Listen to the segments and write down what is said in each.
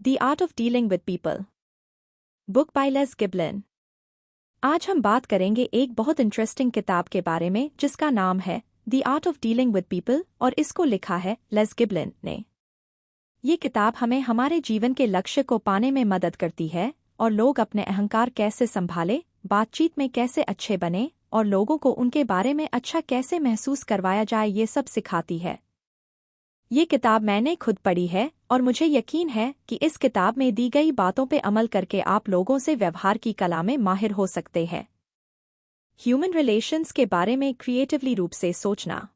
The Art of Dealing with People. Book by Les Giblin. आज हम बात करेंगे एक बहुत इंटरेस्टिंग किताब के बारे में जिसका नाम है the art of dealing with people और इसको लिखा है लेस गिबलिन ने। ये किताब हमें हमारे जीवन के लक्ष्य को पाने में मदद करती है और लोग अपने अहंकार कैसे संभाले, बातचीत में कैसे अच्छे बने और लोगों को उनके बारे में अच्छा कैसे महसूस करवाया जाए ये सब सिखाती है। ये किताब मैंने खुद पढ़ी है और मुझे यकीन है कि इस किताब में दी गई बातों पे अमल करके आप लोगों से व्यवहार की कला में माहिर हो सकते हैं। ह्यूमन रिलेशंस के बारे में क्रिएटिवली रूप से सोचना।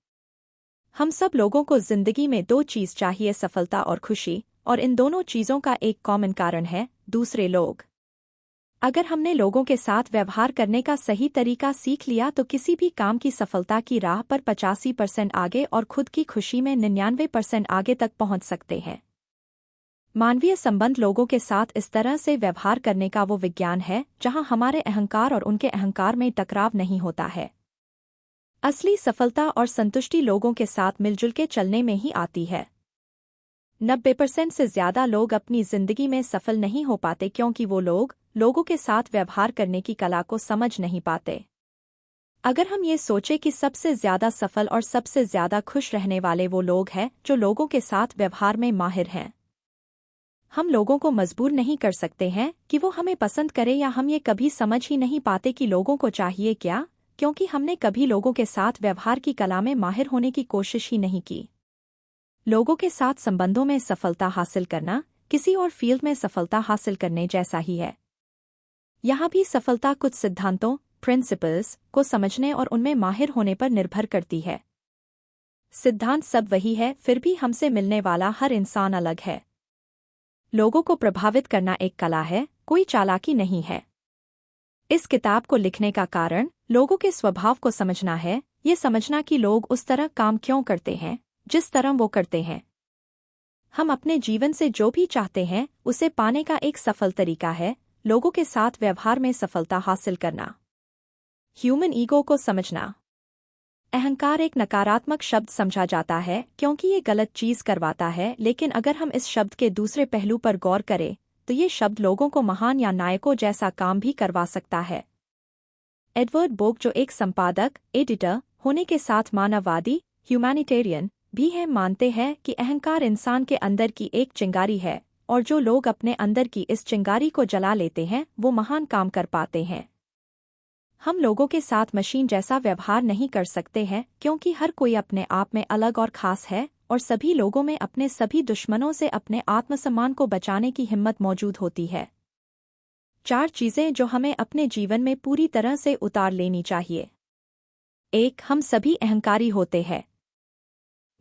हम सब लोगों को जिंदगी में दो चीज़ चाहिए, सफलता और खुशी, और इन दोनों चीज़ों का एक कॉमन कारण है दूसरे लोग। अगर हमने लोगों के साथ व्यवहार करने का सही तरीका सीख लिया तो किसी भी काम की सफलता की राह पर 85% आगे और खुद की खुशी में 99% आगे तक पहुंच सकते हैं। मानवीय संबंध लोगों के साथ इस तरह से व्यवहार करने का वो विज्ञान है जहां हमारे अहंकार और उनके अहंकार में टकराव नहीं होता है। असली सफलता और संतुष्टि लोगों के साथ मिलजुल के चलने में ही आती है। 90% से ज्यादा लोग अपनी जिंदगी में सफल नहीं हो पाते क्योंकि वो लोगों के साथ व्यवहार करने की कला को समझ नहीं पाते। अगर हम ये सोचें कि सबसे ज्यादा सफल और सबसे ज्यादा खुश रहने वाले वो लोग हैं जो लोगों के साथ व्यवहार में माहिर हैं। हम लोगों को मजबूर नहीं कर सकते हैं कि वो हमें पसंद करें, या हम ये कभी समझ ही नहीं पाते कि लोगों को चाहिए क्या, क्योंकि हमने कभी लोगों के साथ व्यवहार की कला में माहिर होने की कोशिश ही नहीं की। लोगों के साथ संबंधों में सफलता हासिल करना किसी और फील्ड में सफलता हासिल करने जैसा ही है। यहाँ भी सफलता कुछ सिद्धांतों, प्रिंसिपल्स को समझने और उनमें माहिर होने पर निर्भर करती है। सिद्धांत सब वही है, फिर भी हमसे मिलने वाला हर इंसान अलग है। लोगों को प्रभावित करना एक कला है, कोई चालाकी नहीं है। इस किताब को लिखने का कारण लोगों के स्वभाव को समझना है, ये समझना कि लोग उस तरह काम क्यों करते हैं जिस तरह वो करते हैं। हम अपने जीवन से जो भी चाहते हैं उसे पाने का एक सफल तरीका है लोगों के साथ व्यवहार में सफलता हासिल करना। ह्यूमन ईगो को समझना। अहंकार एक नकारात्मक शब्द समझा जाता है क्योंकि ये गलत चीज करवाता है, लेकिन अगर हम इस शब्द के दूसरे पहलू पर गौर करें तो ये शब्द लोगों को महान या नायकों जैसा काम भी करवा सकता है। एडवर्ड बोक, जो एक संपादक, एडिटर होने के साथ मानववादी, ह्यूमैनिटेरियन भी है, मानते हैं कि अहंकार इंसान के अंदर की एक चिंगारी है और जो लोग अपने अंदर की इस चिंगारी को जला लेते हैं वो महान काम कर पाते हैं। हम लोगों के साथ मशीन जैसा व्यवहार नहीं कर सकते हैं क्योंकि हर कोई अपने आप में अलग और खास है और सभी लोगों में अपने सभी दुश्मनों से अपने आत्मसम्मान को बचाने की हिम्मत मौजूद होती है। 4 चीजें जो हमें अपने जीवन में पूरी तरह से उतार लेनी चाहिए। 1. हम सभी अहंकारी होते हैं।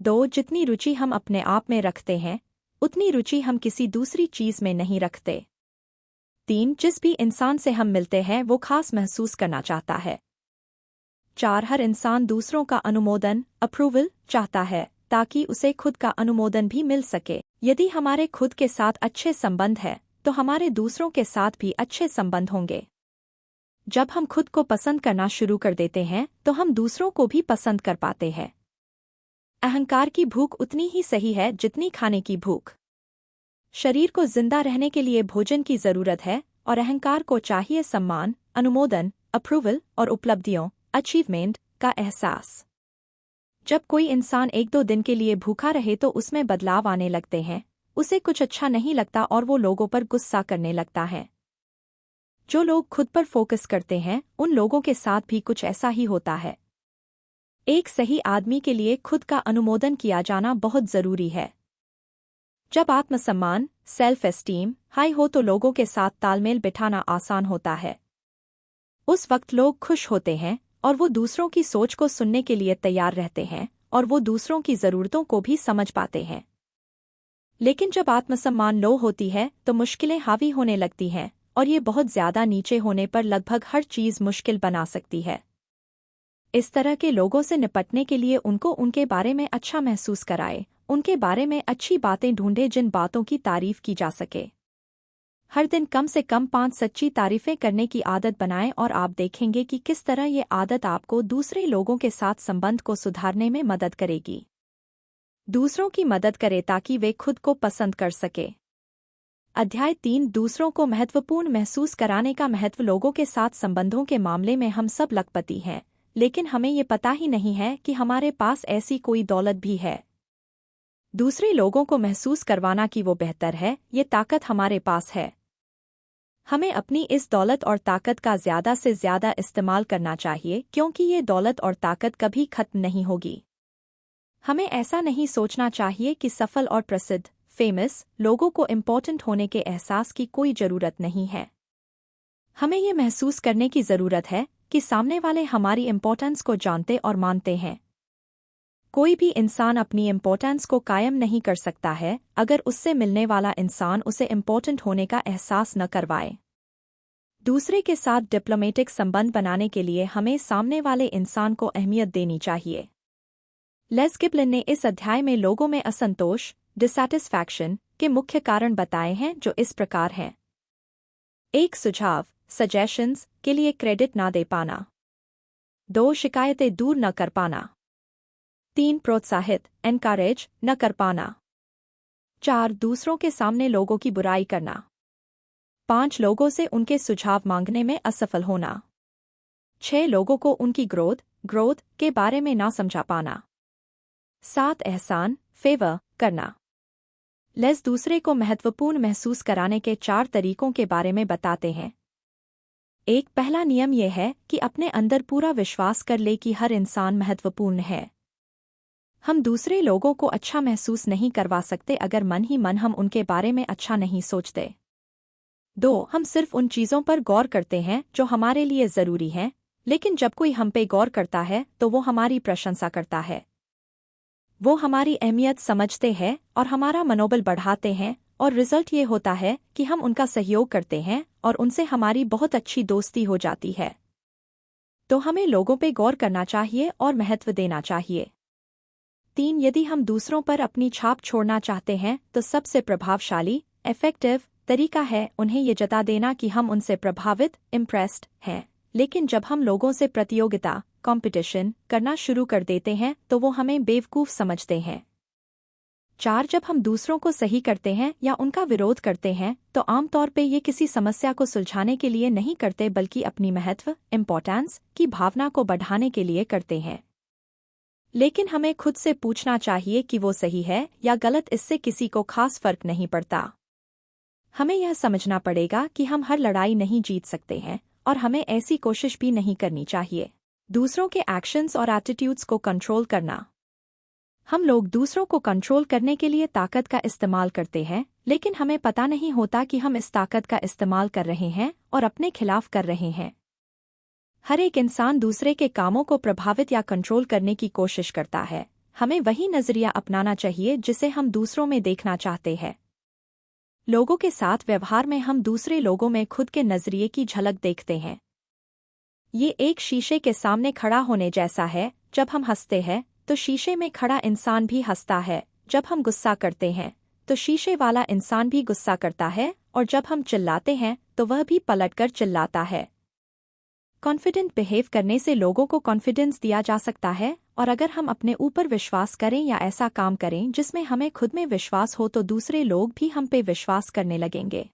2. जितनी रुचि हम अपने आप में रखते हैं उतनी रुचि हम किसी दूसरी चीज में नहीं रखते। 3. जिस भी इंसान से हम मिलते हैं वो खास महसूस करना चाहता है। 4. हर इंसान दूसरों का अनुमोदन, अप्रूवल चाहता है ताकि उसे खुद का अनुमोदन भी मिल सके। यदि हमारे खुद के साथ अच्छे संबंध है तो हमारे दूसरों के साथ भी अच्छे संबंध होंगे। जब हम खुद को पसंद करना शुरू कर देते हैं तो हम दूसरों को भी पसंद कर पाते हैं। अहंकार की भूख उतनी ही सही है जितनी खाने की भूख। शरीर को जिंदा रहने के लिए भोजन की जरूरत है और अहंकार को चाहिए सम्मान, अनुमोदन, अप्रूवल और उपलब्धियों, अचीवमेंट का एहसास। जब कोई इंसान 1-2 दिन के लिए भूखा रहे तो उसमें बदलाव आने लगते हैं, उसे कुछ अच्छा नहीं लगता और वो लोगों पर गुस्सा करने लगता है। जो लोग खुद पर फोकस करते हैं उन लोगों के साथ भी कुछ ऐसा ही होता है। एक सही आदमी के लिए खुद का अनुमोदन किया जाना बहुत जरूरी है। जब आत्मसम्मान, सेल्फ एस्टीम हाई हो तो लोगों के साथ तालमेल बिठाना आसान होता है। उस वक्त लोग खुश होते हैं और वो दूसरों की सोच को सुनने के लिए तैयार रहते हैं और वो दूसरों की जरूरतों को भी समझ पाते हैं। लेकिन जब आत्मसम्मान लो होती है तो मुश्किलें हावी होने लगती हैं और ये बहुत ज्यादा नीचे होने पर लगभग हर चीज मुश्किल बना सकती है। इस तरह के लोगों से निपटने के लिए उनको उनके बारे में अच्छा महसूस कराए, उनके बारे में अच्छी बातें ढूंढे जिन बातों की तारीफ की जा सके। हर दिन कम से कम 5 सच्ची तारीफें करने की आदत बनाएं और आप देखेंगे कि किस तरह ये आदत आपको दूसरे लोगों के साथ संबंध को सुधारने में मदद करेगी। दूसरों की मदद करें ताकि वे खुद को पसंद कर सके। अध्याय 3 दूसरों को महत्वपूर्ण महसूस कराने का महत्व। लोगों के साथ संबंधों के मामले में हम सब लखपति हैं, लेकिन हमें ये पता ही नहीं है कि हमारे पास ऐसी कोई दौलत भी है। दूसरे लोगों को महसूस करवाना कि वो बेहतर है, ये ताकत हमारे पास है। हमें अपनी इस दौलत और ताकत का ज़्यादा से ज़्यादा इस्तेमाल करना चाहिए, क्योंकि ये दौलत और ताकत कभी खत्म नहीं होगी। हमें ऐसा नहीं सोचना चाहिए कि सफल और प्रसिद्ध फेमस लोगों को इम्पोर्टेंट होने के एहसास की कोई ज़रूरत नहीं है। हमें ये महसूस करने की ज़रूरत है कि सामने वाले हमारी इम्पोर्टेंस को जानते और मानते हैं। कोई भी इंसान अपनी इम्पोर्टेंस को कायम नहीं कर सकता है अगर उससे मिलने वाला इंसान उसे इम्पोर्टेंट होने का एहसास न करवाए। दूसरे के साथ डिप्लोमेटिक संबंध बनाने के लिए हमें सामने वाले इंसान को अहमियत देनी चाहिए। लेस गिब्लिन ने इस अध्याय में लोगों में असंतोष डिसैटिस्फैक्शन के मुख्य कारण बताए हैं, जो इस प्रकार हैं। 1 सुझाव सजेशंस के लिए क्रेडिट ना दे पाना। 2 शिकायतें दूर न कर पाना। 3 प्रोत्साहित एनकरेज न कर पाना। 4 दूसरों के सामने लोगों की बुराई करना। 5 लोगों से उनके सुझाव मांगने में असफल होना। 6 लोगों को उनकी ग्रोथ के बारे में ना समझा पाना। 7 एहसान फेवर करना। लेस दूसरे को महत्वपूर्ण महसूस कराने के 4 तरीकों के बारे में बताते हैं। एक पहला नियम यह है कि अपने अंदर पूरा विश्वास कर ले कि हर इंसान महत्वपूर्ण है। हम दूसरे लोगों को अच्छा महसूस नहीं करवा सकते अगर मन ही मन हम उनके बारे में अच्छा नहीं सोचते। 2 हम सिर्फ उन चीज़ों पर गौर करते हैं जो हमारे लिए ज़रूरी हैं, लेकिन जब कोई हम पे गौर करता है तो वो हमारी प्रशंसा करता है। वो हमारी अहमियत समझते हैं और हमारा मनोबल बढ़ाते हैं, और रिजल्ट ये होता है कि हम उनका सहयोग करते हैं और उनसे हमारी बहुत अच्छी दोस्ती हो जाती है। तो हमें लोगों पे गौर करना चाहिए और महत्व देना चाहिए। 3 यदि हम दूसरों पर अपनी छाप छोड़ना चाहते हैं तो सबसे प्रभावशाली इफेक्टिव तरीका है उन्हें ये जता देना कि हम उनसे प्रभावित इम्प्रेस्ड हैं। लेकिन जब हम लोगों से प्रतियोगिता कंपटीशन करना शुरू कर देते हैं तो वो हमें बेवकूफ़ समझते हैं। 4 जब हम दूसरों को सही करते हैं या उनका विरोध करते हैं तो आमतौर पे ये किसी समस्या को सुलझाने के लिए नहीं करते, बल्कि अपनी महत्व इम्पोर्टेंस की भावना को बढ़ाने के लिए करते हैं। लेकिन हमें खुद से पूछना चाहिए कि वो सही है या गलत, इससे किसी को खास फर्क नहीं पड़ता। हमें यह समझना पड़ेगा कि हम हर लड़ाई नहीं जीत सकते हैं और हमें ऐसी कोशिश भी नहीं करनी चाहिए। दूसरों के एक्शंस और एटीट्यूड्स को कंट्रोल करना। हम लोग दूसरों को कंट्रोल करने के लिए ताकत का इस्तेमाल करते हैं, लेकिन हमें पता नहीं होता कि हम इस ताकत का इस्तेमाल कर रहे हैं और अपने खिलाफ कर रहे हैं। हर एक इंसान दूसरे के कामों को प्रभावित या कंट्रोल करने की कोशिश करता है। हमें वही नजरिया अपनाना चाहिए जिसे हम दूसरों में देखना चाहते हैं। लोगों के साथ व्यवहार में हम दूसरे लोगों में खुद के नजरिए की झलक देखते हैं। ये एक शीशे के सामने खड़ा होने जैसा है। जब हम हंसते हैं तो शीशे में खड़ा इंसान भी हंसता है। जब हम गुस्सा करते हैं तो शीशे वाला इंसान भी गुस्सा करता है, और जब हम चिल्लाते हैं तो वह भी पलटकर चिल्लाता है। कॉन्फिडेंट बिहेव करने से लोगों को कॉन्फिडेंस दिया जा सकता है, और अगर हम अपने ऊपर विश्वास करें या ऐसा काम करें जिसमें हमें खुद में विश्वास हो तो दूसरे लोग भी हम पे विश्वास करने लगेंगे।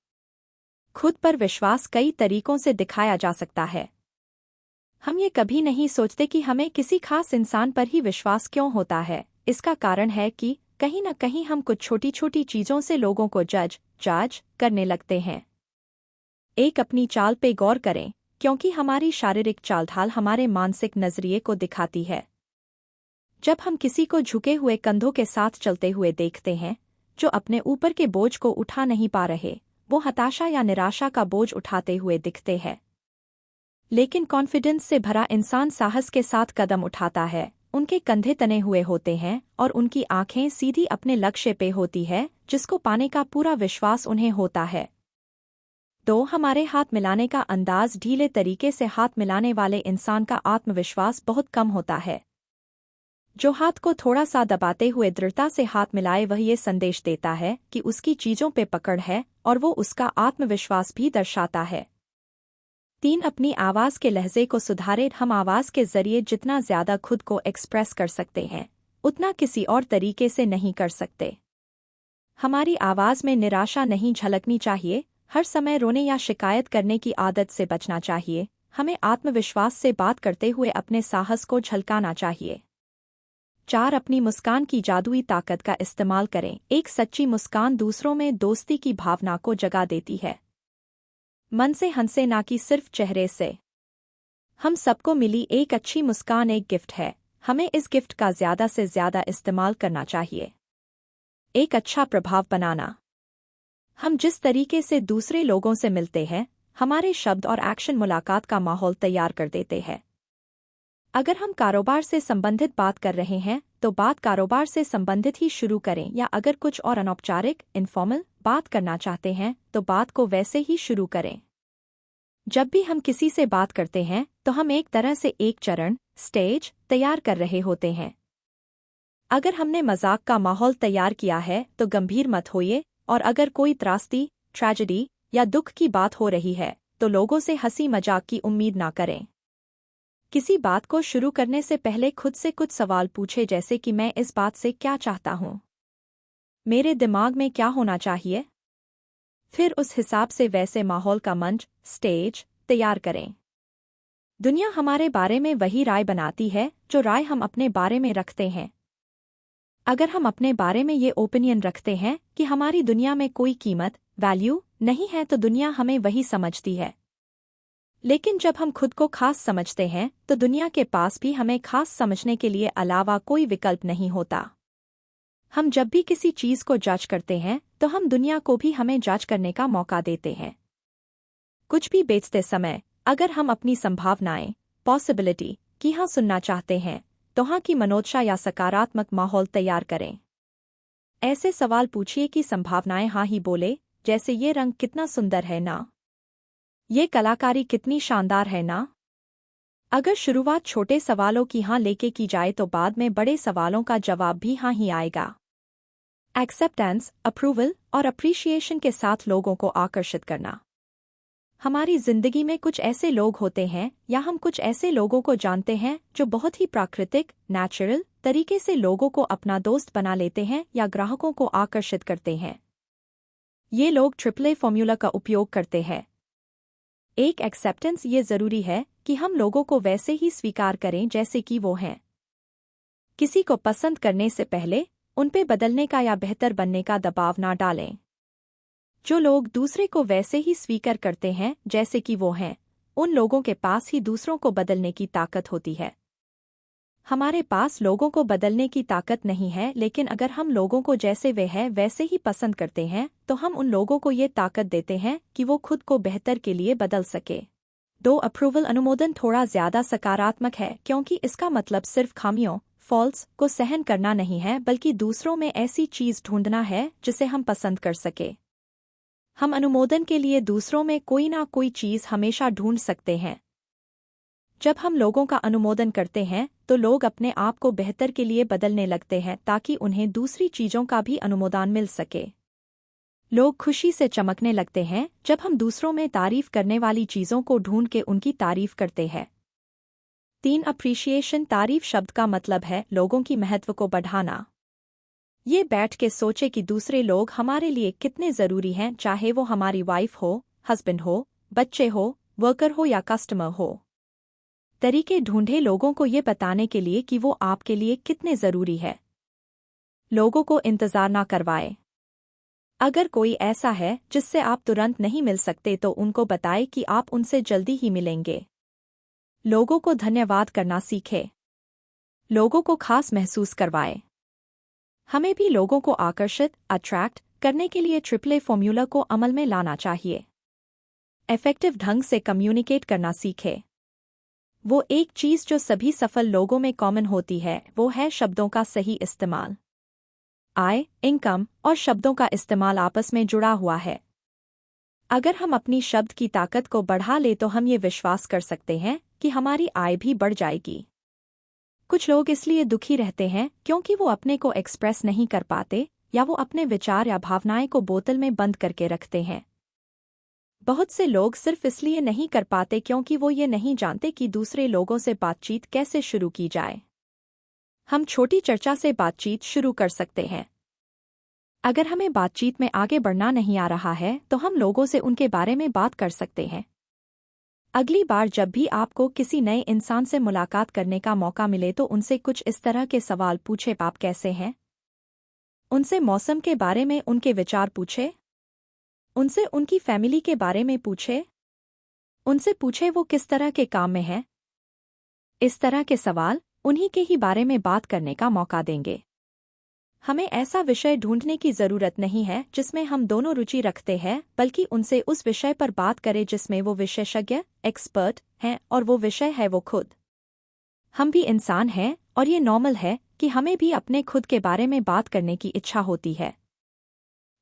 खुद पर विश्वास कई तरीकों से दिखाया जा सकता है। हम ये कभी नहीं सोचते कि हमें किसी खास इंसान पर ही विश्वास क्यों होता है। इसका कारण है कि कहीं न कहीं हम कुछ छोटी छोटी चीज़ों से लोगों को जज करने लगते हैं। एक अपनी चाल पे गौर करें, क्योंकि हमारी शारीरिक चालढाल हमारे मानसिक नजरिए को दिखाती है। जब हम किसी को झुके हुए कंधों के साथ चलते हुए देखते हैं, जो अपने ऊपर के बोझ को उठा नहीं पा रहे, वो हताशा या निराशा का बोझ उठाते हुए दिखते हैं। लेकिन कॉन्फिडेंस से भरा इंसान साहस के साथ कदम उठाता है। उनके कंधे तने हुए होते हैं और उनकी आंखें सीधी अपने लक्ष्य पे होती है, जिसको पाने का पूरा विश्वास उन्हें होता है। 2 हमारे हाथ मिलाने का अंदाज। ढीले तरीके से हाथ मिलाने वाले इंसान का आत्मविश्वास बहुत कम होता है। जो हाथ को थोड़ा सा दबाते हुए दृढ़ता से हाथ मिलाए, वह ये संदेश देता है कि उसकी चीजों पे पकड़ है, और वो उसका आत्मविश्वास भी दर्शाता है। 3 अपनी आवाज़ के लहजे को सुधारें। हम आवाज़ के जरिए जितना ज़्यादा खुद को एक्सप्रेस कर सकते हैं, उतना किसी और तरीके से नहीं कर सकते। हमारी आवाज़ में निराशा नहीं झलकनी चाहिए। हर समय रोने या शिकायत करने की आदत से बचना चाहिए। हमें आत्मविश्वास से बात करते हुए अपने साहस को झलकाना चाहिए। 4. अपनी मुस्कान की जादुई ताकत का इस्तेमाल करें। एक सच्ची मुस्कान दूसरों में दोस्ती की भावना को जगा देती है। मन से हंसे, ना कि सिर्फ चेहरे से। हम सबको मिली एक अच्छी मुस्कान एक गिफ्ट है। हमें इस गिफ्ट का ज़्यादा से ज़्यादा इस्तेमाल करना चाहिए। एक अच्छा प्रभाव बनाना। हम जिस तरीके से दूसरे लोगों से मिलते हैं, हमारे शब्द और एक्शन मुलाकात का माहौल तैयार कर देते हैं। अगर हम कारोबार से संबंधित बात कर रहे हैं तो बात कारोबार से संबंधित ही शुरू करें, या अगर कुछ और अनौपचारिक इनफॉर्मल बात करना चाहते हैं तो बात को वैसे ही शुरू करें। जब भी हम किसी से बात करते हैं तो हम एक तरह से एक चरण स्टेज तैयार कर रहे होते हैं। अगर हमने मजाक का माहौल तैयार किया है तो गंभीर मत होइए, और अगर कोई त्रासदी, ट्रेजेडी या दुख की बात हो रही है तो लोगों से हंसी मजाक की उम्मीद ना करें। किसी बात को शुरू करने से पहले खुद से कुछ सवाल पूछे, जैसे कि मैं इस बात से क्या चाहता हूँ, मेरे दिमाग में क्या होना चाहिए। फिर उस हिसाब से वैसे माहौल का मंच स्टेज तैयार करें। दुनिया हमारे बारे में वही राय बनाती है जो राय हम अपने बारे में रखते हैं। अगर हम अपने बारे में ये ओपिनियन रखते हैं कि हमारी दुनिया में कोई कीमत, वैल्यू नहीं है, तो दुनिया हमें वही समझती है। लेकिन जब हम खुद को खास समझते हैं तो दुनिया के पास भी हमें खास समझने के लिए अलावा कोई विकल्प नहीं होता। हम जब भी किसी चीज को जज करते हैं तो हम दुनिया को भी हमें जज करने का मौका देते हैं। कुछ भी बेचते समय अगर हम अपनी संभावनाएं, पॉसिबिलिटी की हाँ सुनना चाहते हैं तो हाँ की मनोदशा या सकारात्मक माहौल तैयार करें। ऐसे सवाल पूछिए कि संभावनाएं हाँ ही बोले, जैसे ये रंग कितना सुंदर है ना, ये कलाकारी कितनी शानदार है ना। अगर शुरुआत छोटे सवालों की हाँ लेके की जाए तो बाद में बड़े सवालों का जवाब भी हाँ ही आएगा। एक्सेप्टेंस, अप्रूवल और अप्रिशिएशन के साथ लोगों को आकर्षित करना। हमारी जिंदगी में कुछ ऐसे लोग होते हैं या हम कुछ ऐसे लोगों को जानते हैं जो बहुत ही प्राकृतिक, नेचुरल तरीके से लोगों को अपना दोस्त बना लेते हैं या ग्राहकों को आकर्षित करते हैं। ये लोग ट्रिपल फॉर्मूला का उपयोग करते हैं। एक, एक्सेप्टेंस। ये जरूरी है कि हम लोगों को वैसे ही स्वीकार करें जैसे कि वो हैं। किसी को पसंद करने से पहले उन पे बदलने का या बेहतर बनने का दबाव ना डालें। जो लोग दूसरे को वैसे ही स्वीकार करते हैं जैसे कि वो हैं, उन लोगों के पास ही दूसरों को बदलने की ताकत होती है। हमारे पास लोगों को बदलने की ताकत नहीं है, लेकिन अगर हम लोगों को जैसे वे हैं वैसे ही पसंद करते हैं तो हम उन लोगों को ये ताकत देते हैं कि वो खुद को बेहतर के लिए बदल सके। 2, अप्रूवल। अनुमोदन थोड़ा ज्यादा सकारात्मक है क्योंकि इसका मतलब सिर्फ खामियों, फॉल्ट्स को सहन करना नहीं है, बल्कि दूसरों में ऐसी चीज ढूंढना है जिसे हम पसंद कर सके। हम अनुमोदन के लिए दूसरों में कोई ना कोई चीज हमेशा ढूंढ सकते हैं। जब हम लोगों का अनुमोदन करते हैं तो लोग अपने आप को बेहतर के लिए बदलने लगते हैं ताकि उन्हें दूसरी चीजों का भी अनुमोदन मिल सके। लोग खुशी से चमकने लगते हैं जब हम दूसरों में तारीफ करने वाली चीजों को ढूंढ के उनकी तारीफ करते हैं। 3, अप्रिशिएशन। तारीफ शब्द का मतलब है लोगों की महत्व को बढ़ाना। ये बैठ के सोचे कि दूसरे लोग हमारे लिए कितने जरूरी हैं, चाहे वो हमारी वाइफ हो, हस्बैंड हो, बच्चे हो, वर्कर हो या कस्टमर हो। तरीके ढूंढे लोगों को ये बताने के लिए कि वो आपके लिए कितने जरूरी है। लोगों को इंतजार ना करवाए। अगर कोई ऐसा है जिससे आप तुरंत नहीं मिल सकते तो उनको बताएं कि आप उनसे जल्दी ही मिलेंगे। लोगों को धन्यवाद करना सीखे। लोगों को खास महसूस करवाए। हमें भी लोगों को आकर्षित, अट्रैक्ट करने के लिए ट्रिपल फॉर्मूला को अमल में लाना चाहिए। इफेक्टिव ढंग से कम्युनिकेट करना सीखे। वो एक चीज जो सभी सफल लोगों में कॉमन होती है वो है शब्दों का सही इस्तेमाल। आय, इनकम और शब्दों का इस्तेमाल आपस में जुड़ा हुआ है। अगर हम अपनी शब्द की ताकत को बढ़ा ले तो हम ये विश्वास कर सकते हैं कि हमारी आय भी बढ़ जाएगी। कुछ लोग इसलिए दुखी रहते हैं क्योंकि वो अपने को एक्सप्रेस नहीं कर पाते या वो अपने विचार या भावनाएं को बोतल में बंद करके रखते हैं। बहुत से लोग सिर्फ इसलिए नहीं कर पाते क्योंकि वो ये नहीं जानते कि दूसरे लोगों से बातचीत कैसे शुरू की जाए। हम छोटी चर्चा से बातचीत शुरू कर सकते हैं। अगर हमें बातचीत में आगे बढ़ना नहीं आ रहा है तो हम लोगों से उनके बारे में बात कर सकते हैं। अगली बार जब भी आपको किसी नए इंसान से मुलाकात करने का मौका मिले तो उनसे कुछ इस तरह के सवाल पूछे, आप कैसे हैं? उनसे मौसम के बारे में उनके विचार पूछे। उनसे उनकी फैमिली के बारे में पूछे। उनसे पूछे वो किस तरह के काम में है। इस तरह के सवाल उन्हीं के ही बारे में बात करने का मौका देंगे। हमें ऐसा विषय ढूंढने की जरूरत नहीं है जिसमें हम दोनों रुचि रखते हैं, बल्कि उनसे उस विषय पर बात करें जिसमें वो विशेषज्ञ एक्सपर्ट हैं और वो विषय है वो खुद। हम भी इंसान हैं और ये नॉर्मल है कि हमें भी अपने खुद के बारे में बात करने की इच्छा होती है।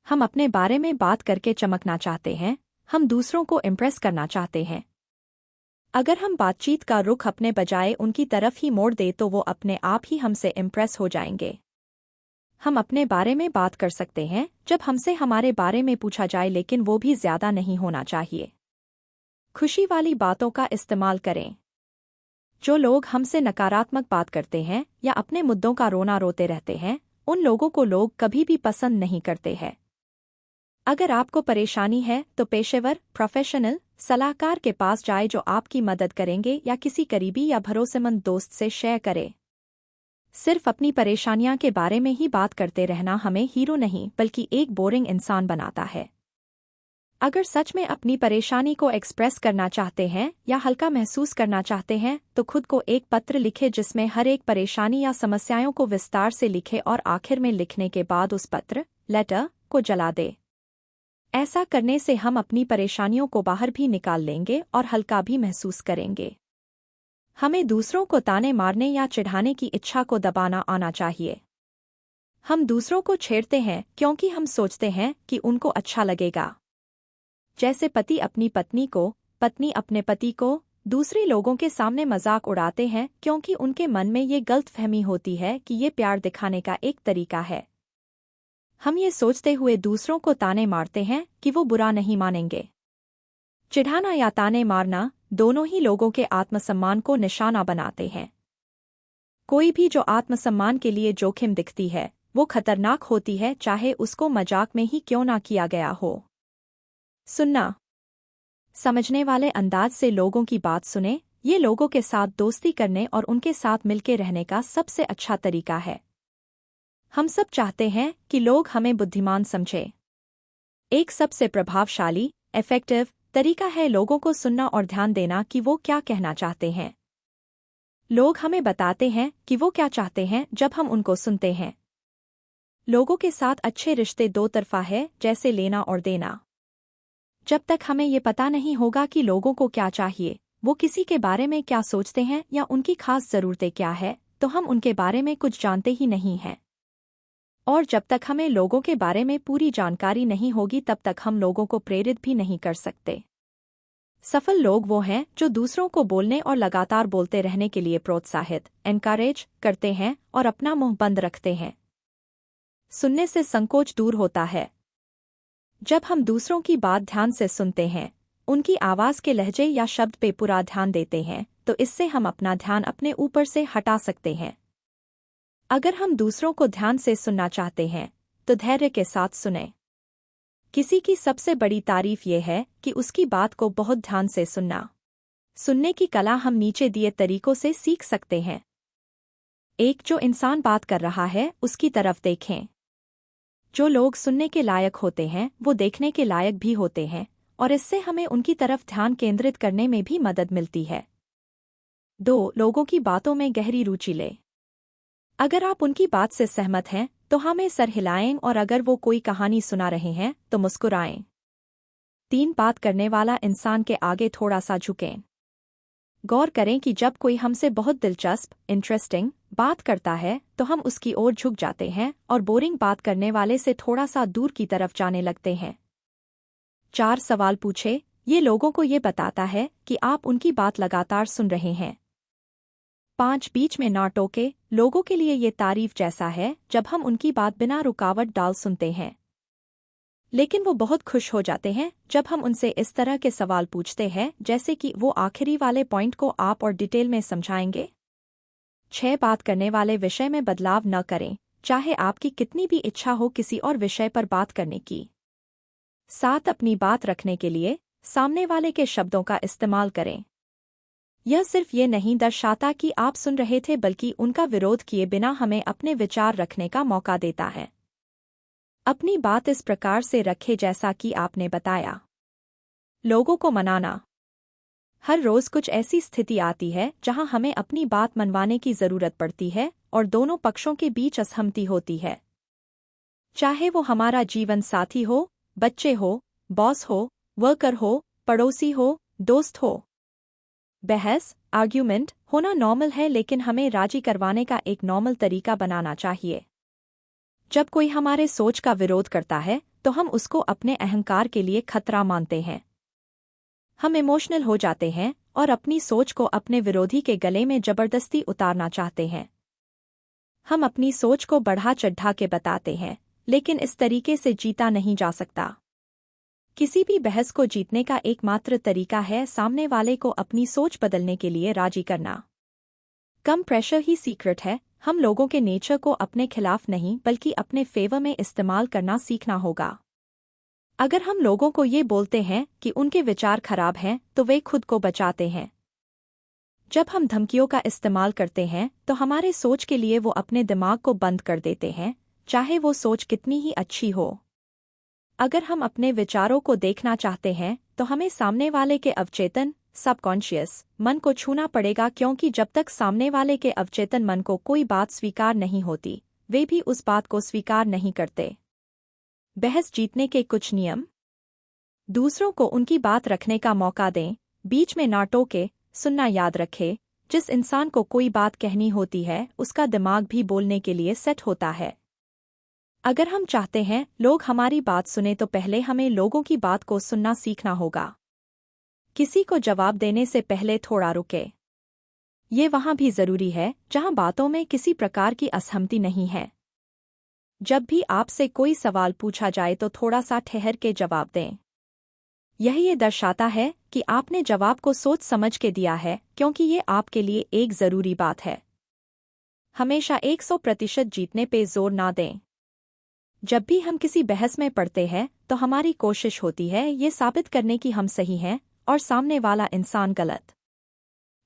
हम अपने बारे में बात करके चमकना चाहते हैं, हम दूसरों को इम्प्रेस करना चाहते हैं। अगर हम बातचीत का रुख अपने बजाय उनकी तरफ ही मोड़ दें तो वो अपने आप ही हमसे इम्प्रेस हो जाएंगे। हम अपने बारे में बात कर सकते हैं जब हमसे हमारे बारे में पूछा जाए, लेकिन वो भी ज्यादा नहीं होना चाहिए। खुशी वाली बातों का इस्तेमाल करें। जो लोग हमसे नकारात्मक बात करते हैं या अपने मुद्दों का रोना रोते रहते हैं, उन लोगों को लोग कभी भी पसंद नहीं करते हैं। अगर आपको परेशानी है तो पेशेवर प्रोफेशनल सलाहकार के पास जाए जो आपकी मदद करेंगे, या किसी करीबी या भरोसेमंद दोस्त से शेयर करें। सिर्फ अपनी परेशानियां के बारे में ही बात करते रहना हमें हीरो नहीं बल्कि एक बोरिंग इंसान बनाता है। अगर सच में अपनी परेशानी को एक्सप्रेस करना चाहते हैं या हल्का महसूस करना चाहते हैं तो खुद को एक पत्र लिखें जिसमें हर एक परेशानी या समस्याओं को विस्तार से लिखें और आखिर में लिखने के बाद उस पत्र लेटर को जला दें। ऐसा करने से हम अपनी परेशानियों को बाहर भी निकाल लेंगे और हल्का भी महसूस करेंगे। हमें दूसरों को ताने मारने या चिढ़ाने की इच्छा को दबाना आना चाहिए। हम दूसरों को छेड़ते हैं क्योंकि हम सोचते हैं कि उनको अच्छा लगेगा। जैसे पति अपनी पत्नी को, पत्नी अपने पति को दूसरे लोगों के सामने मजाक उड़ाते हैं क्योंकि उनके मन में ये गलतफहमी होती है कि ये प्यार दिखाने का एक तरीका है। हम ये सोचते हुए दूसरों को ताने मारते हैं कि वो बुरा नहीं मानेंगे। चिढ़ाना या ताने मारना दोनों ही लोगों के आत्मसम्मान को निशाना बनाते हैं। कोई भी जो आत्मसम्मान के लिए जोखिम दिखती है वो खतरनाक होती है, चाहे उसको मजाक में ही क्यों ना किया गया हो। सुनना। समझने वाले अंदाज से लोगों की बात सुने। ये लोगों के साथ दोस्ती करने और उनके साथ मिलके रहने का सबसे अच्छा तरीका है। हम सब चाहते हैं कि लोग हमें बुद्धिमान समझें। एक सबसे प्रभावशाली इफेक्टिव तरीका है लोगों को सुनना और ध्यान देना कि वो क्या कहना चाहते हैं। लोग हमें बताते हैं कि वो क्या चाहते हैं जब हम उनको सुनते हैं। लोगों के साथ अच्छे रिश्ते दो तरफा है, जैसे लेना और देना। जब तक हमें ये पता नहीं होगा कि लोगों को क्या चाहिए, वो किसी के बारे में क्या सोचते हैं या उनकी खास ज़रूरतें क्या है, तो हम उनके बारे में कुछ जानते ही नहीं हैं। और जब तक हमें लोगों के बारे में पूरी जानकारी नहीं होगी तब तक हम लोगों को प्रेरित भी नहीं कर सकते। सफल लोग वो हैं जो दूसरों को बोलने और लगातार बोलते रहने के लिए प्रोत्साहित एनकरेज करते हैं और अपना मुंह बंद रखते हैं। सुनने से संकोच दूर होता है। जब हम दूसरों की बात ध्यान से सुनते हैं, उनकी आवाज़ के लहजे या शब्द पे पूरा ध्यान देते हैं, तो इससे हम अपना ध्यान अपने ऊपर से हटा सकते हैं। अगर हम दूसरों को ध्यान से सुनना चाहते हैं तो धैर्य के साथ सुनें। किसी की सबसे बड़ी तारीफ ये है कि उसकी बात को बहुत ध्यान से सुनना। सुनने की कला हम नीचे दिए तरीकों से सीख सकते हैं। एक, जो इंसान बात कर रहा है उसकी तरफ देखें। जो लोग सुनने के लायक होते हैं वो देखने के लायक भी होते हैं और इससे हमें उनकी तरफ ध्यान केंद्रित करने में भी मदद मिलती है। 2, लोगों की बातों में गहरी रुचि लें। अगर आप उनकी बात से सहमत हैं तो हमें सर हिलाएं और अगर वो कोई कहानी सुना रहे हैं तो मुस्कुराएं। 3, बात करने वाला इंसान के आगे थोड़ा सा झुकें। गौर करें कि जब कोई हमसे बहुत दिलचस्प इंटरेस्टिंग बात करता है तो हम उसकी ओर झुक जाते हैं और बोरिंग बात करने वाले से थोड़ा सा दूर की तरफ जाने लगते हैं। 4, सवाल पूछे। ये लोगों को ये बताता है कि आप उनकी बात लगातार सुन रहे हैं। 5, बीच में ना टोके। लोगों के लिए ये तारीफ जैसा है जब हम उनकी बात बिना रुकावट डाल सुनते हैं, लेकिन वो बहुत खुश हो जाते हैं जब हम उनसे इस तरह के सवाल पूछते हैं जैसे कि वो आखिरी वाले पॉइंट को आप और डिटेल में समझाएंगे। 6, बात करने वाले विषय में बदलाव न करें। चाहे आपकी कितनी भी इच्छा हो किसी और विषय पर बात करने की। 7 अपनी बात रखने के लिए सामने वाले के शब्दों का इस्तेमाल करें। यह सिर्फ ये नहीं दर्शाता कि आप सुन रहे थे बल्कि उनका विरोध किए बिना हमें अपने विचार रखने का मौका देता है। अपनी बात इस प्रकार से रखें जैसा कि आपने बताया। लोगों को मनाना। हर रोज कुछ ऐसी स्थिति आती है जहां हमें अपनी बात मनवाने की जरूरत पड़ती है और दोनों पक्षों के बीच असहमति होती है। चाहे वो हमारा जीवन साथी हो, बच्चे हो, बॉस हो, वर्कर हो, पड़ोसी हो, दोस्त हो। बहस, आर्ग्यूमेंट होना नॉर्मल है, लेकिन हमें राजी करवाने का एक नॉर्मल तरीका बनाना चाहिए। जब कोई हमारे सोच का विरोध करता है तो हम उसको अपने अहंकार के लिए खतरा मानते हैं। हम इमोशनल हो जाते हैं और अपनी सोच को अपने विरोधी के गले में जबरदस्ती उतारना चाहते हैं। हम अपनी सोच को बढ़ा चढ़ा के बताते हैं, लेकिन इस तरीके से जीता नहीं जा सकता। किसी भी बहस को जीतने का एकमात्र तरीका है सामने वाले को अपनी सोच बदलने के लिए राजी करना। कम प्रेशर ही सीक्रेट है। हम लोगों के नेचर को अपने खिलाफ नहीं बल्कि अपने फेवर में इस्तेमाल करना सीखना होगा। अगर हम लोगों को ये बोलते हैं कि उनके विचार खराब हैं तो वे खुद को बचाते हैं। जब हम धमकियों का इस्तेमाल करते हैं तो हमारे सोच के लिए वो अपने दिमाग को बंद कर देते हैं, चाहे वो सोच कितनी ही अच्छी हो। अगर हम अपने विचारों को देखना चाहते हैं तो हमें सामने वाले के अवचेतन सबकॉन्शियस मन को छूना पड़ेगा, क्योंकि जब तक सामने वाले के अवचेतन मन को कोई बात स्वीकार नहीं होती वे भी उस बात को स्वीकार नहीं करते। बहस जीतने के कुछ नियम। दूसरों को उनकी बात रखने का मौका दें, बीच में ना टोके। सुनना याद रखें, जिस इंसान को कोई बात कहनी होती है उसका दिमाग भी बोलने के लिए सेट होता है। अगर हम चाहते हैं लोग हमारी बात सुने तो पहले हमें लोगों की बात को सुनना सीखना होगा। किसी को जवाब देने से पहले थोड़ा रुके। ये वहाँ भी जरूरी है जहाँ बातों में किसी प्रकार की असहमति नहीं है। जब भी आपसे कोई सवाल पूछा जाए तो थोड़ा सा ठहर के जवाब दें। यही ये दर्शाता है कि आपने जवाब को सोच समझ के दिया है, क्योंकि ये आपके लिए एक जरूरी बात है। हमेशा 100% जीतने पे जोर ना दें। जब भी हम किसी बहस में पड़ते हैं तो हमारी कोशिश होती है ये साबित करने की हम सही हैं और सामने वाला इंसान गलत।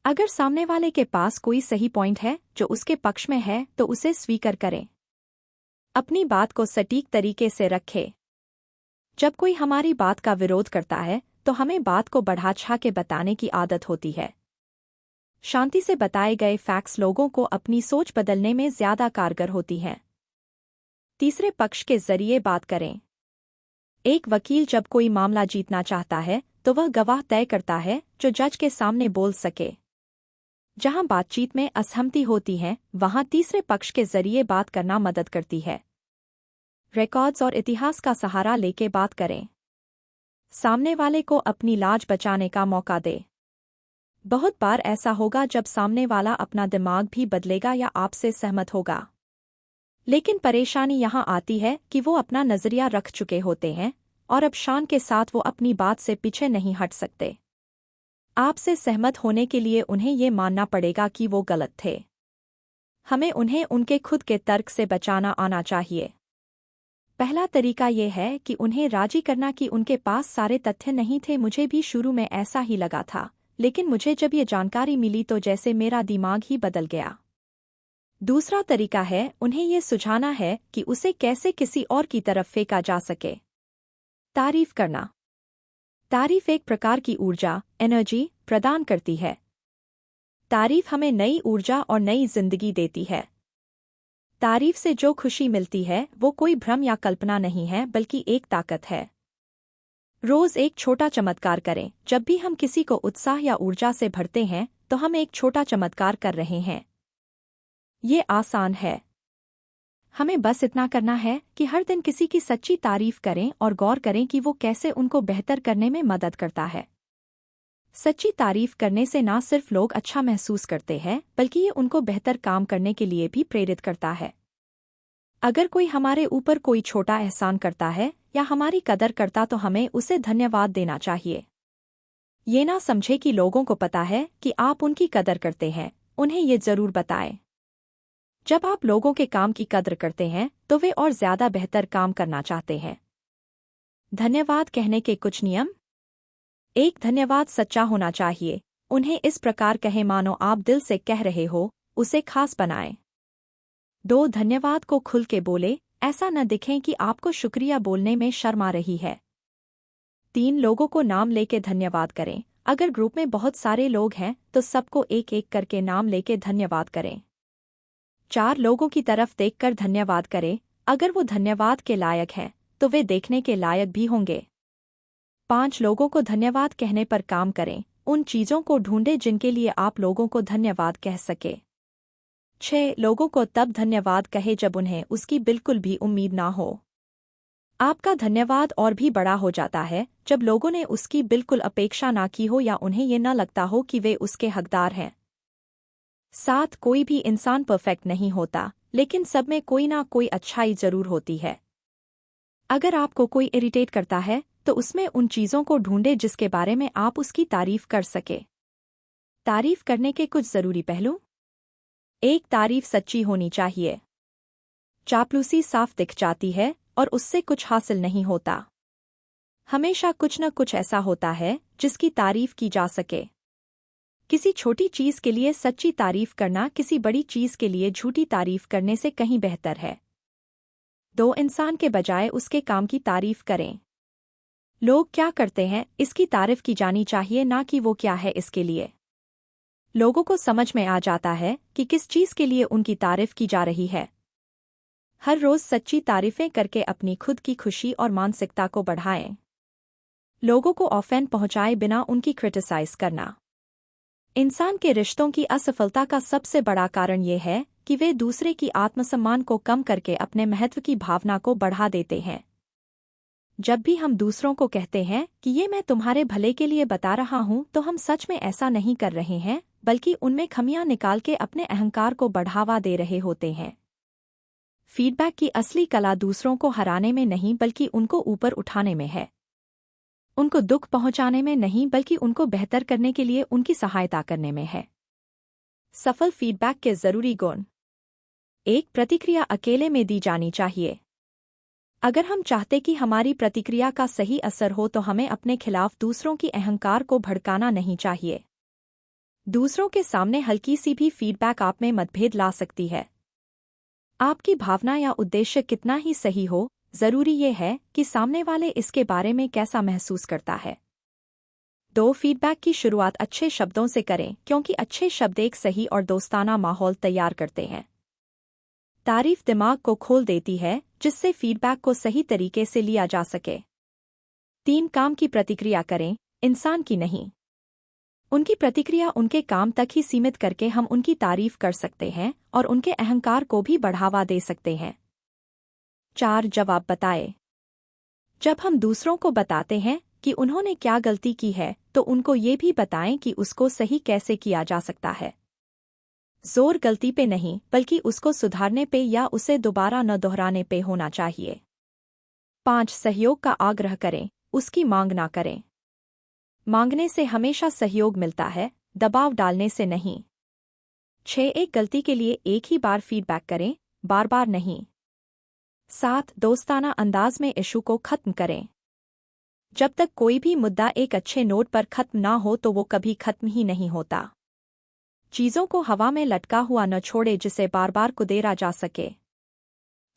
अगर सामने वाले के पास कोई सही पॉइंट है जो उसके पक्ष में है तो उसे स्वीकार करें। अपनी बात को सटीक तरीके से रखें। जब कोई हमारी बात का विरोध करता है तो हमें बात को बढ़ा चढ़ा के बताने की आदत होती है। शांति से बताए गए फैक्ट्स लोगों को अपनी सोच बदलने में ज्यादा कारगर होती हैं। तीसरे पक्ष के जरिए बात करें। एक वकील जब कोई मामला जीतना चाहता है तो वह गवाह तय करता है जो जज के सामने बोल सके। जहां बातचीत में असहमति होती है वहां तीसरे पक्ष के जरिए बात करना मदद करती है। रिकॉर्ड्स और इतिहास का सहारा लेके बात करें। सामने वाले को अपनी लाज बचाने का मौका दे। बहुत बार ऐसा होगा जब सामने वाला अपना दिमाग भी बदलेगा या आपसे सहमत होगा। लेकिन परेशानी यहाँ आती है कि वो अपना नजरिया रख चुके होते हैं और अब शान के साथ वो अपनी बात से पीछे नहीं हट सकते। आपसे सहमत होने के लिए उन्हें ये मानना पड़ेगा कि वो गलत थे। हमें उन्हें उनके खुद के तर्क से बचाना आना चाहिए। पहला तरीका ये है कि उन्हें राजी करना कि उनके पास सारे तथ्य नहीं थे। मुझे भी शुरू में ऐसा ही लगा था, लेकिन मुझे जब ये जानकारी मिली तो जैसे मेरा दिमाग ही बदल गया। दूसरा तरीका है उन्हें ये सुझाना है कि उसे कैसे किसी और की तरफ फेंका जा सके। तारीफ करना। तारीफ एक प्रकार की ऊर्जा एनर्जी प्रदान करती है। तारीफ हमें नई ऊर्जा और नई जिंदगी देती है। तारीफ से जो खुशी मिलती है वो कोई भ्रम या कल्पना नहीं है बल्कि एक ताकत है। रोज एक छोटा चमत्कार करें। जब भी हम किसी को उत्साह या ऊर्जा से भरते हैं तो हम एक छोटा चमत्कार कर रहे हैं। ये आसान है। हमें बस इतना करना है कि हर दिन किसी की सच्ची तारीफ करें और गौर करें कि वो कैसे उनको बेहतर करने में मदद करता है। सच्ची तारीफ करने से ना सिर्फ लोग अच्छा महसूस करते हैं बल्कि ये उनको बेहतर काम करने के लिए भी प्रेरित करता है। अगर कोई हमारे ऊपर कोई छोटा एहसान करता है या हमारी कदर करता तो हमें उसे धन्यवाद देना चाहिए। ये ना समझे कि लोगों को पता है कि आप उनकी कदर करते हैं, उन्हें ये जरूर बताएं। जब आप लोगों के काम की कद्र करते हैं तो वे और ज्यादा बेहतर काम करना चाहते हैं। धन्यवाद कहने के कुछ नियम। 1. धन्यवाद सच्चा होना चाहिए। उन्हें इस प्रकार कहें मानो आप दिल से कह रहे हो, उसे खास बनाएं। 2. धन्यवाद को खुल के बोले, ऐसा न दिखें कि आपको शुक्रिया बोलने में शर्म आ रही है। 3. लोगों को नाम लेके धन्यवाद करें। अगर ग्रुप में बहुत सारे लोग हैं तो सबको एक एक करके नाम लेके धन्यवाद करें। 4. लोगों की तरफ देखकर धन्यवाद करें। अगर वो धन्यवाद के लायक हैं तो वे देखने के लायक भी होंगे। 5. लोगों को धन्यवाद कहने पर काम करें। उन चीज़ों को ढूंढें जिनके लिए आप लोगों को धन्यवाद कह सके। 6. लोगों को तब धन्यवाद कहे जब उन्हें उसकी बिल्कुल भी उम्मीद ना हो। आपका धन्यवाद और भी बड़ा हो जाता है जब लोगों ने उसकी बिल्कुल अपेक्षा ना की हो या उन्हें ये न लगता हो कि वे उसके हकदार हैं। 7. कोई भी इंसान परफेक्ट नहीं होता, लेकिन सब में कोई ना कोई अच्छाई जरूर होती है। अगर आपको कोई इरिटेट करता है तो उसमें उन चीज़ों को ढूंढे जिसके बारे में आप उसकी तारीफ कर सके। तारीफ करने के कुछ जरूरी पहलू। 1. तारीफ सच्ची होनी चाहिए। चापलूसी साफ दिख जाती है और उससे कुछ हासिल नहीं होता। हमेशा कुछ न कुछ ऐसा होता है जिसकी तारीफ की जा सके। किसी छोटी चीज़ के लिए सच्ची तारीफ करना किसी बड़ी चीज़ के लिए झूठी तारीफ करने से कहीं बेहतर है। 2. इंसान के बजाय उसके काम की तारीफ करें। लोग क्या करते हैं इसकी तारीफ की जानी चाहिए, ना कि वो क्या है इसके लिए। लोगों को समझ में आ जाता है कि किस चीज़ के लिए उनकी तारीफ की जा रही है। हर रोज़ सच्ची तारीफें करके अपनी खुद की खुशी और मानसिकता को बढ़ाएं। लोगों को ऑफेंड पहुंचाए बिना उनकी क्रिटिसाइज करना। इंसान के रिश्तों की असफलता का सबसे बड़ा कारण ये है कि वे दूसरे की आत्मसम्मान को कम करके अपने महत्व की भावना को बढ़ा देते हैं। जब भी हम दूसरों को कहते हैं कि ये मैं तुम्हारे भले के लिए बता रहा हूं, तो हम सच में ऐसा नहीं कर रहे हैं, बल्कि उनमें खमियां निकाल के अपने अहंकार को बढ़ावा दे रहे होते हैं। फीडबैक की असली कला दूसरों को हराने में नहीं बल्कि उनको ऊपर उठाने में है। उनको दुख पहुंचाने में नहीं बल्कि उनको बेहतर करने के लिए उनकी सहायता करने में है। सफल फीडबैक के जरूरी गुण। 1. प्रतिक्रिया अकेले में दी जानी चाहिए। अगर हम चाहते कि हमारी प्रतिक्रिया का सही असर हो तो हमें अपने खिलाफ दूसरों की अहंकार को भड़काना नहीं चाहिए। दूसरों के सामने हल्की सी भी फीडबैक आप में मतभेद ला सकती है। आपकी भावना या उद्देश्य कितना ही सही हो, जरूरी ये है कि सामने वाले इसके बारे में कैसा महसूस करता है। 2. फीडबैक की शुरुआत अच्छे शब्दों से करें, क्योंकि अच्छे शब्द एक सही और दोस्ताना माहौल तैयार करते हैं। तारीफ दिमाग को खोल देती है, जिससे फीडबैक को सही तरीके से लिया जा सके। 3. काम की प्रतिक्रिया करें, इंसान की नहीं। उनकी प्रतिक्रिया उनके काम तक ही सीमित करके हम उनकी तारीफ कर सकते हैं और उनके अहंकार को भी बढ़ावा दे सकते हैं। 4. जवाब बताएं। जब हम दूसरों को बताते हैं कि उन्होंने क्या गलती की है तो उनको ये भी बताएं कि उसको सही कैसे किया जा सकता है। जोर गलती पे नहीं बल्कि उसको सुधारने पे या उसे दोबारा न दोहराने पे होना चाहिए। 5. सहयोग का आग्रह करें, उसकी मांग ना करें। मांगने से हमेशा सहयोग मिलता है, दबाव डालने से नहीं। 6. एक गलती के लिए एक ही बार फीडबैक करें, बार बार नहीं। 7. दोस्ताना अंदाज में इशू को खत्म करें। जब तक कोई भी मुद्दा एक अच्छे नोट पर खत्म ना हो तो वो कभी खत्म ही नहीं होता। चीज़ों को हवा में लटका हुआ न छोड़े जिसे बार बार कुदेरा जा सके।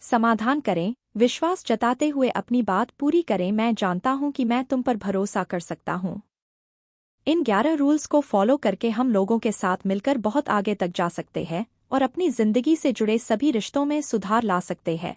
समाधान करें, विश्वास जताते हुए अपनी बात पूरी करें। मैं जानता हूं कि मैं तुम पर भरोसा कर सकता हूं। इन 11 रूल्स को फॉलो करके हम लोगों के साथ मिलकर बहुत आगे तक जा सकते हैं और अपनी जिंदगी से जुड़े सभी रिश्तों में सुधार ला सकते हैं।